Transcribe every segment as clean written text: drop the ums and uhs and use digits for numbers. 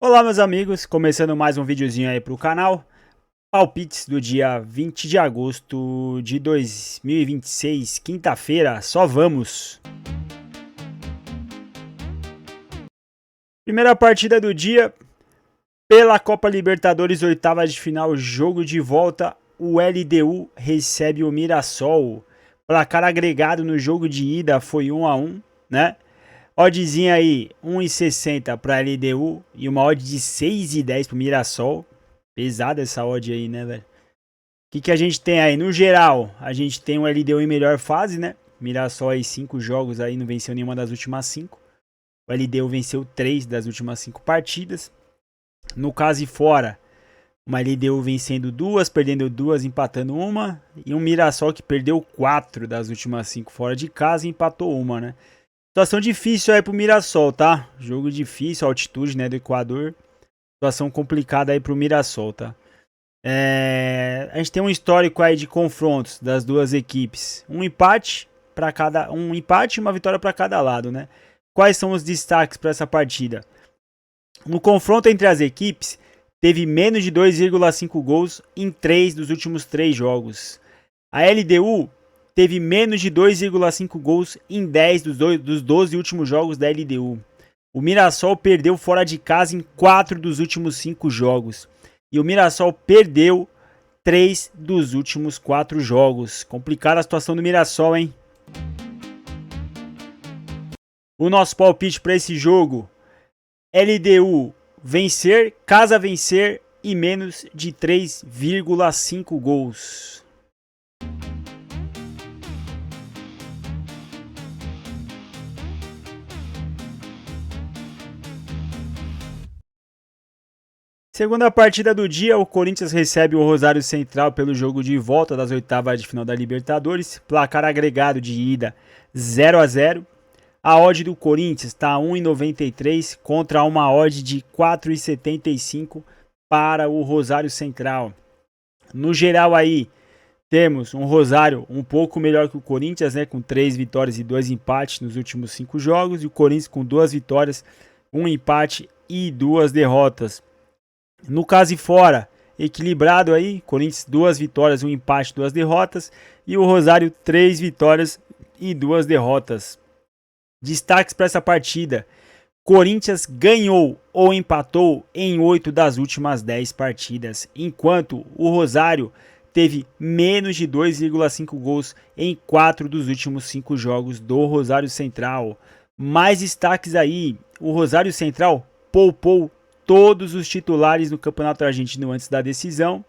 Olá meus amigos, começando mais um videozinho aí pro canal. Palpites do dia 20 de agosto de 2026, quinta-feira, só vamos! Primeira partida do dia, pela Copa Libertadores, oitava de final, jogo de volta, o LDU recebe o Mirassol. Placar agregado no jogo de ida foi 1-1, né? Oddzinha aí, 1,60 para LDU e uma odd de 6,10 para Mirassol. Pesada essa odd aí, né, velho? O que a gente tem aí? No geral, a gente tem o LDU em melhor fase, né? Mirassol aí 5 jogos aí, não venceu nenhuma das últimas 5. O LDU venceu 3 das últimas 5 partidas. No caso e fora, uma LDU vencendo 2, perdendo 2, empatando uma. E um Mirassol que perdeu 4 das últimas 5 fora de casa e empatou uma, né? Situação difícil aí pro Mirassol, tá? Jogo difícil, altitude, né, do Equador. Situação complicada aí pro Mirassol, tá? A gente tem um histórico aí de confrontos das duas equipes. Um empate e uma vitória para cada lado, né? Quais são os destaques para essa partida? No confronto entre as equipes, teve menos de 2,5 gols em 3 dos últimos 3 jogos. A LDU teve menos de 2,5 gols em 10 dos 12 últimos jogos da LDU. O Mirassol perdeu fora de casa em 4 dos últimos 5 jogos. E o Mirassol perdeu 3 dos últimos 4 jogos. Complicada a situação do Mirassol, hein? O nosso palpite para esse jogo: LDU vencer, casa vencer e menos de 3,5 gols. Segunda partida do dia, o Corinthians recebe o Rosário Central pelo jogo de volta das oitavas de final da Libertadores. Placar agregado de ida 0-0. A odd do Corinthians está 1,93 contra uma odd de 4,75 para o Rosário Central. No geral aí, temos um Rosário um pouco melhor que o Corinthians, né, com 3 vitórias e 2 empates nos últimos 5 jogos. E o Corinthians com 2 vitórias, 1 empate e 2 derrotas. No caso e fora, equilibrado aí, Corinthians 2 vitórias, 1 empate, 2 derrotas. E o Rosário 3 vitórias e 2 derrotas. Destaques para essa partida: Corinthians ganhou ou empatou em 8 das últimas 10 partidas, enquanto o Rosário teve menos de 2,5 gols em 4 dos últimos 5 jogos do Rosário Central. Mais destaques aí: o Rosário Central poupou todos os titulares no Campeonato Argentino antes da decisão,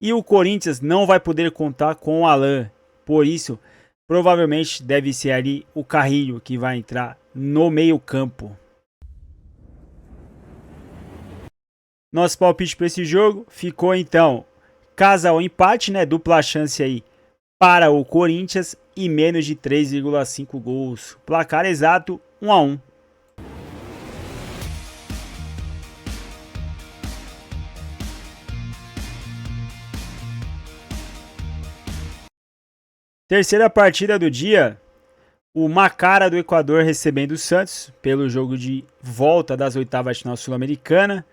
e o Corinthians não vai poder contar com o Alan. Por isso, provavelmente deve ser ali o Carrillo que vai entrar no meio-campo. Nosso palpite para esse jogo ficou então casa ou empate, né? Dupla chance aí para o Corinthians e menos de 3,5 gols. Placar exato 1-1. Terceira partida do dia, o Macara do Equador recebendo o Santos pelo jogo de volta das oitavas de final sul-americana.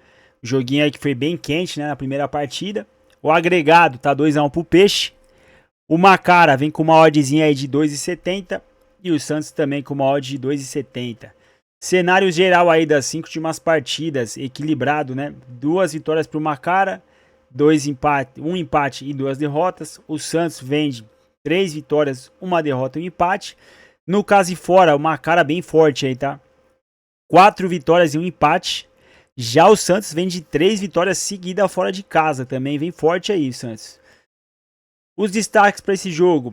Joguinho aí que foi bem quente, né, na primeira partida. O agregado tá 2-1 pro Peixe. O Macara vem com uma oddzinha aí de 2,70 e o Santos também com uma odd de 2,70. Cenário geral aí das 5 últimas partidas, equilibrado, né? 2 vitórias pro Macara, 1 empate e 2 derrotas. O Santos vende 3 vitórias, 1 derrota e 1 empate. No caso e fora, uma cara bem forte aí, tá? 4 vitórias e 1 empate. Já o Santos vem de 3 vitórias seguidas fora de casa. Também vem forte aí, Santos. Os destaques para esse jogo: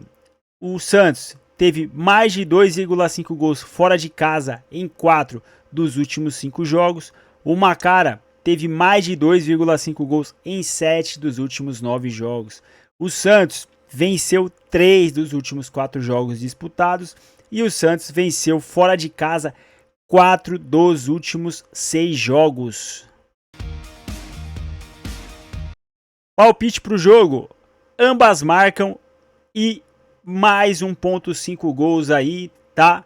o Santos teve mais de 2,5 gols fora de casa em 4 dos últimos 5 jogos. O Macara teve mais de 2,5 gols em 7 dos últimos 9 jogos. O Santos venceu 3 dos últimos 4 jogos disputados. E o Santos venceu fora de casa 4 dos últimos 6 jogos. Palpite para o jogo: ambas marcam e mais 1,5 gols aí, tá?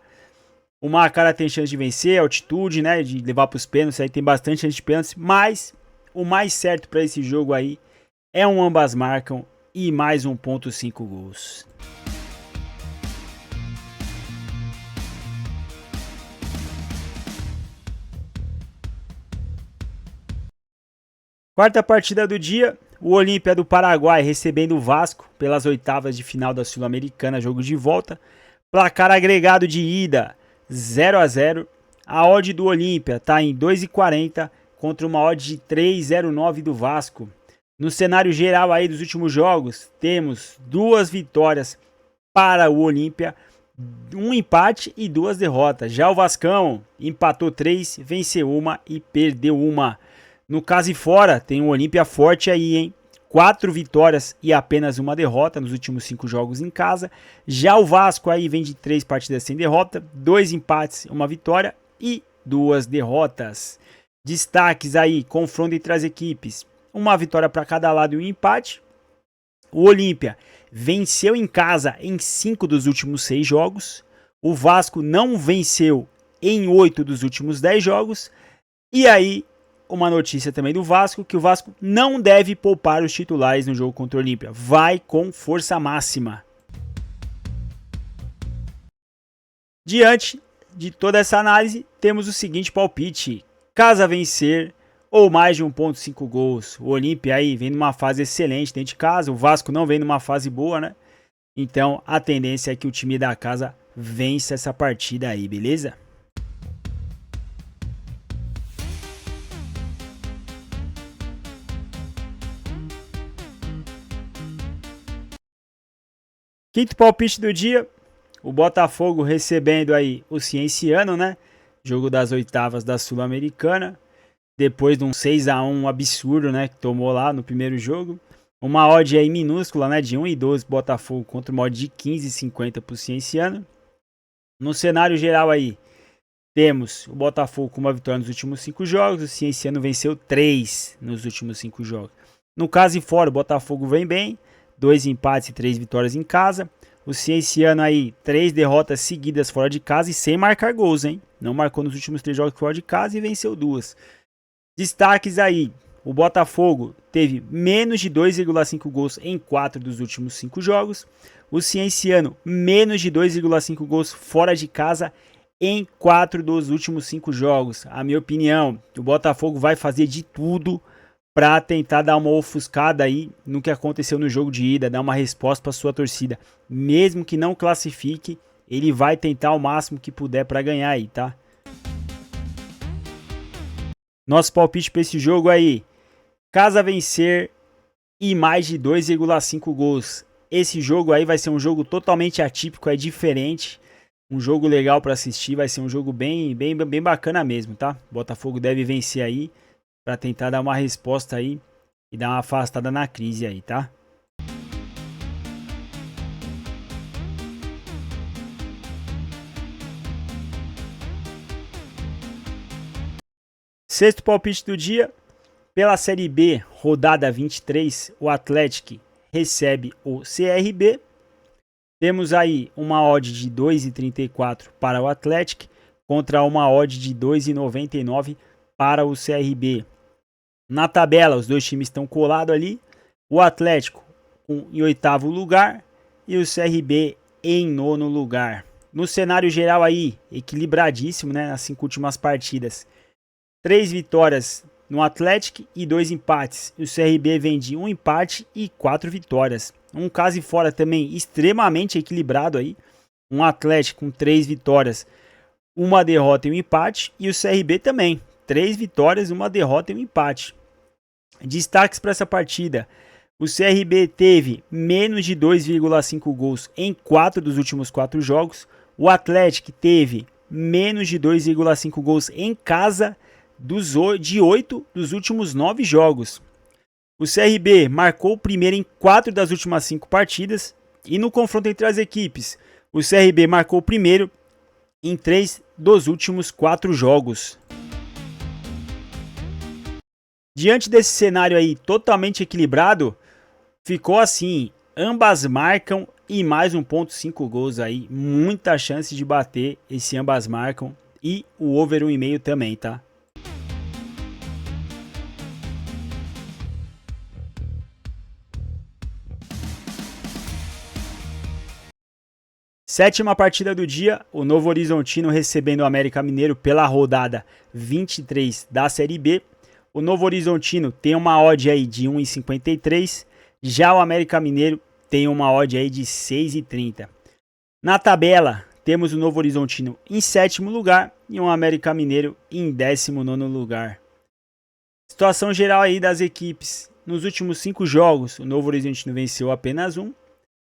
O Macara tem chance de vencer, altitude, né, de levar para os pênaltis, aí tem bastante chance de pênaltis, mas o mais certo para esse jogo aí é um ambas marcam e mais 1.5 gols. Quarta partida do dia, o Olímpia do Paraguai recebendo o Vasco pelas oitavas de final da Sul-Americana, jogo de volta. Placar agregado de ida 0-0. A odd do Olímpia está em 2,40 contra uma odd de 3,09 do Vasco. No cenário geral aí dos últimos jogos, temos 2 vitórias para o Olímpia, 1 empate e 2 derrotas. Já o Vascão empatou 3, venceu 1 e perdeu 1. No caso e fora, tem um Olímpia forte aí, hein? 4 vitórias e apenas 1 derrota nos últimos 5 jogos em casa. Já o Vasco aí vem de 3 partidas sem derrota, 2 empates, 1 vitória e 2 derrotas. Destaques aí, confronto entre as equipes. 1 vitória para cada lado e 1 empate. O Olímpia venceu em casa em 5 dos últimos 6 jogos. O Vasco não venceu em 8 dos últimos 10 jogos. E aí, uma notícia também do Vasco, que o Vasco não deve poupar os titulares no jogo contra o Olímpia. Vai com força máxima. Diante de toda essa análise, temos o seguinte palpite. Casa vencer ou mais de 1.5 gols. O Olímpia aí vem numa fase excelente dentro de casa. O Vasco não vem numa fase boa, né? Então a tendência é que o time da casa vença essa partida aí, beleza? Quinto palpite do dia, o Botafogo recebendo aí o Cienciano, né? Jogo das oitavas da Sul-Americana. Depois de um 6-1 absurdo, né? Que tomou lá no primeiro jogo. Uma odd aí minúscula, né? De 1,12 Botafogo contra uma odd de 15,50 pro Cienciano. No cenário geral aí, temos o Botafogo com 1 vitória nos últimos 5 jogos. O Cienciano venceu 3 nos últimos 5 jogos. No caso e fora, o Botafogo vem bem. 2 empates e 3 vitórias em casa. O Cienciano aí, 3 derrotas seguidas fora de casa e sem marcar gols, hein? Não marcou nos últimos 3 jogos fora de casa e venceu 2. Destaques aí, o Botafogo teve menos de 2,5 gols em 4 dos últimos 5 jogos. O Cienciano, menos de 2,5 gols fora de casa em 4 dos últimos 5 jogos. A minha opinião, o Botafogo vai fazer de tudo para tentar dar uma ofuscada aí no que aconteceu no jogo de ida, dar uma resposta para sua torcida. Mesmo que não classifique, ele vai tentar o máximo que puder para ganhar aí, tá? Nosso palpite para esse jogo aí, casa vencer e mais de 2,5 gols. Esse jogo aí vai ser um jogo totalmente atípico, é diferente. Um jogo legal para assistir, vai ser um jogo bem bacana mesmo, tá? Botafogo deve vencer aí, para tentar dar uma resposta aí e dar uma afastada na crise aí, tá? Sexto palpite do dia, pela Série B, rodada 23, o Atlético recebe o CRB. Temos aí uma odd de 2,34 para o Atlético contra uma odd de 2,99 para o CRB. Na tabela, os dois times estão colados ali. O Atlético em 8º lugar e o CRB em 9º lugar. No cenário geral aí, equilibradíssimo, né? Nas 5 últimas partidas. 3 vitórias no Atlético e 2 empates. O CRB vem de 1 empate e 4 vitórias. Um caso e fora também extremamente equilibrado aí. Um Atlético com 3 vitórias, 1 derrota e 1 empate. E o CRB também. 3 vitórias, 1 derrota e 1 empate. Destaques para essa partida. O CRB teve menos de 2,5 gols em 4 dos últimos 4 jogos. O Atlético teve menos de 2,5 gols em casa de 8 dos últimos 9 jogos. O CRB marcou o primeiro em 4 das últimas 5 partidas. E no confronto entre as equipes, o CRB marcou o primeiro em 3 dos últimos 4 jogos. Diante desse cenário aí totalmente equilibrado, ficou assim, ambas marcam e mais 1.5 gols aí. Muita chance de bater esse ambas marcam e o over 1,5 também, tá? Sétima partida do dia, o Novo Horizontino recebendo o América Mineiro pela rodada 23 da Série B. O Novo Horizontino tem uma odd aí de 1,53, já o América Mineiro tem uma odd aí de 6,30. Na tabela, temos o Novo Horizontino em sétimo lugar e o América Mineiro em 19º lugar. Situação geral aí das equipes. Nos últimos 5 jogos, o Novo Horizontino venceu apenas um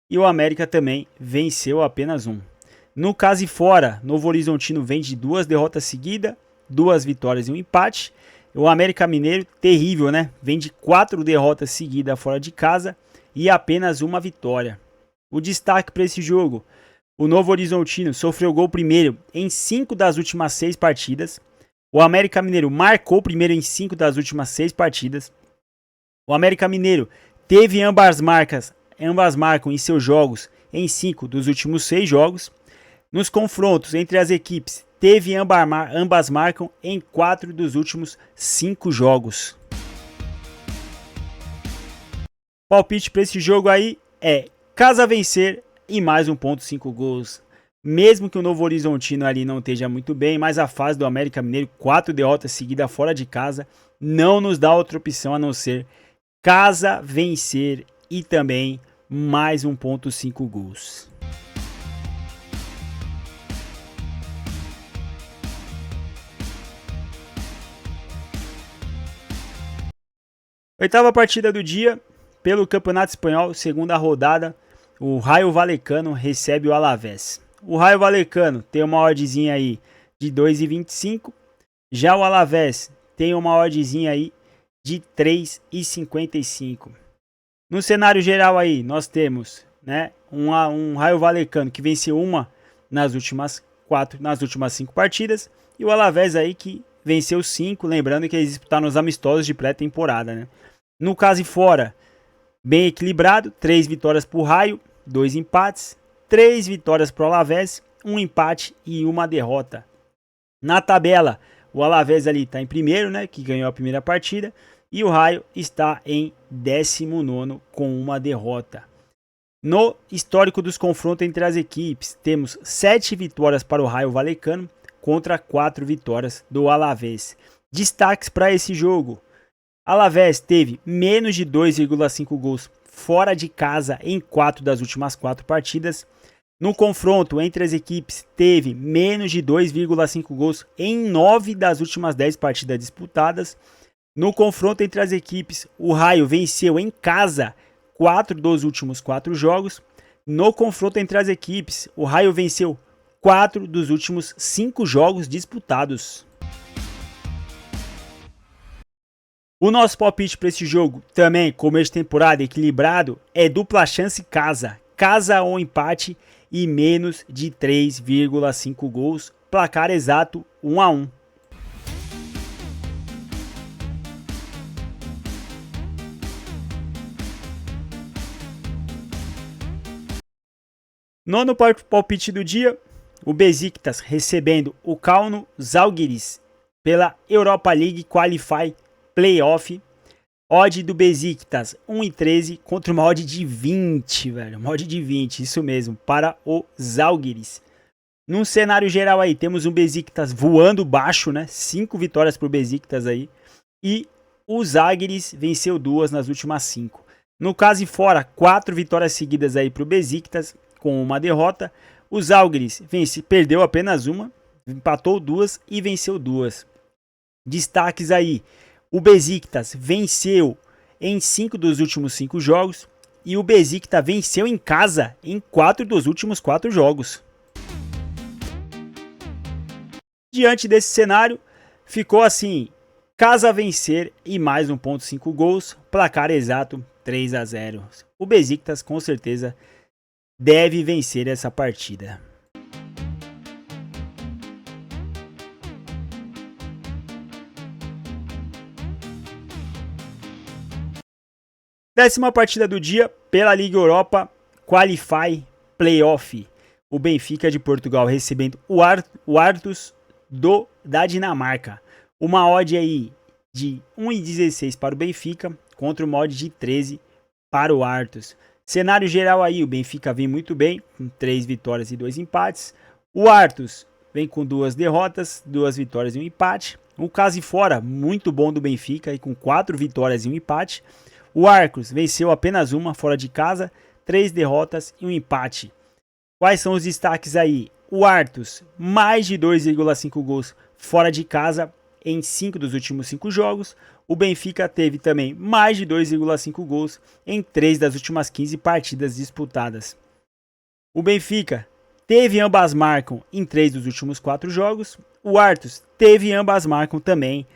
e o América também venceu apenas um. No caso e fora, Novo Horizontino vem de 2 derrotas seguidas, 2 vitórias e um empate. O América Mineiro, terrível, né? Vem de 4 derrotas seguidas fora de casa e apenas uma vitória. O destaque para esse jogo, o Novo Horizontino sofreu gol primeiro em 5 das últimas 6 partidas. O América Mineiro marcou primeiro em 5 das últimas 6 partidas. O América Mineiro teve ambas marcam em seus jogos em 5 dos últimos 6 jogos. Nos confrontos entre as equipes, teve ambas marcam em 4 dos últimos 5 jogos. Palpite para esse jogo aí é casa vencer e mais 1.5 gols. Mesmo que o Novo Horizontino ali não esteja muito bem, mas a fase do América Mineiro, 4 derrotas seguidas fora de casa, não nos dá outra opção a não ser casa vencer e também mais 1.5 gols. Oitava partida do dia, pelo Campeonato Espanhol, segunda rodada, o Rayo Vallecano recebe o Alavés. O Rayo Vallecano tem uma oddzinha aí de 2,25, já o Alavés tem uma oddzinha aí de 3,55. No cenário geral aí, nós temos, né, um Rayo Vallecano que venceu uma nas últimas 5 partidas e o Alavés aí que venceu 5, lembrando que eles disputaram os amistosos de pré-temporada, né? No caso e fora, bem equilibrado, 3 vitórias para o Rayo, 2 empates, 3 vitórias para o Alavés, 1 empate e 1 derrota. Na tabela, o Alavés ali está em primeiro, né, que ganhou a primeira partida, e o Rayo está em 19º com 1 derrota. No histórico dos confrontos entre as equipes, temos 7 vitórias para o Rayo Vallecano contra 4 vitórias do Alavés. Destaques para esse jogo. Alavés teve menos de 2,5 gols fora de casa em 4 das últimas 4 partidas. No confronto entre as equipes, teve menos de 2,5 gols em 9 das últimas 10 partidas disputadas. No confronto entre as equipes, o Rayo venceu em casa 4 dos últimos 4 jogos. No confronto entre as equipes, o Rayo venceu 4 dos últimos 5 jogos disputados. O nosso palpite para esse jogo, também começo de temporada equilibrado, é dupla chance casa. Casa ou empate e menos de 3,5 gols. Placar exato 1-1. Nono palpite do dia, o Besiktas recebendo o Kauno Žalgiris pela Europa League Qualify Playoff. Odd do Besiktas 1,13 contra uma odd de 20, velho. Uma odd de 20, isso mesmo, para o Žalgiris. Num cenário geral aí, temos um Besiktas voando baixo, né? 5 vitórias pro Besiktas aí. E o Žalgiris venceu 2 nas últimas 5. No caso e fora, 4 vitórias seguidas aí pro Besiktas, com 1 derrota. O Žalgiris perdeu apenas 1, empatou 2 e venceu 2. Destaques aí. O Besiktas venceu em 5 dos últimos 5 jogos e o Besiktas venceu em casa em 4 dos últimos 4 jogos. Diante desse cenário, ficou assim, casa vencer e mais 1.5 gols, placar exato 3-0. O Besiktas com certeza deve vencer essa partida. Décima partida do dia pela Liga Europa, Qualify Playoff. O Benfica de Portugal recebendo o Aarhus da Dinamarca. Uma odd aí de 1,16 para o Benfica contra uma odd de 13 para o Aarhus. Cenário geral aí, o Benfica vem muito bem, com 3 vitórias e 2 empates. O Aarhus vem com 2 derrotas, 2 vitórias e 1 empate. O caso fora, muito bom do Benfica, aí com 4 vitórias e 1 empate. O Aarhus venceu apenas uma fora de casa, 3 derrotas e 1 empate. Quais são os destaques aí? O Aarhus, mais de 2,5 gols fora de casa em 5 dos últimos 5 jogos. O Benfica teve também mais de 2,5 gols em 3 das últimas 15 partidas disputadas. O Benfica teve ambas marcam em 3 dos últimos 4 jogos. O Aarhus teve ambas marcam também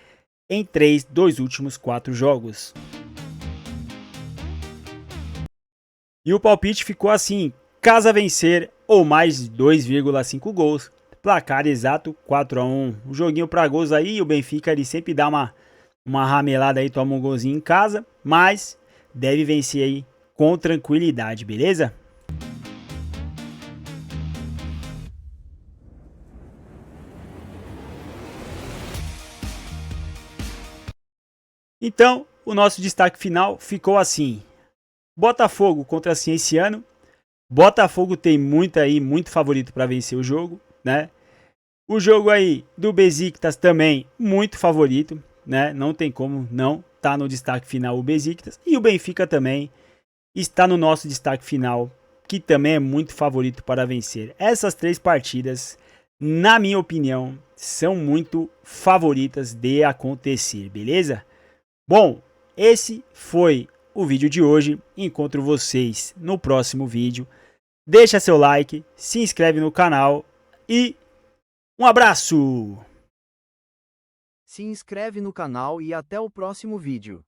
em 3 dos últimos 4 jogos. E o palpite ficou assim: casa vencer ou mais de 2,5 gols. Placar exato 4-1. O joguinho para gols aí, o Benfica ele sempre dá uma ramelada aí, toma um golzinho em casa, mas deve vencer aí com tranquilidade, beleza? Então, o nosso destaque final ficou assim: Botafogo contra Cienciano. Botafogo tem muito favorito para vencer o jogo, né? O jogo aí do Besiktas também muito favorito, né? Não tem como não tá no destaque final o Besiktas. E o Benfica também está no nosso destaque final, que também é muito favorito para vencer. Essas 3 partidas, na minha opinião, são muito favoritas de acontecer, beleza? Bom, esse foi o vídeo de hoje. Encontro vocês no próximo vídeo. Deixa seu like, se inscreve no canal e um abraço! Se inscreve no canal e até o próximo vídeo.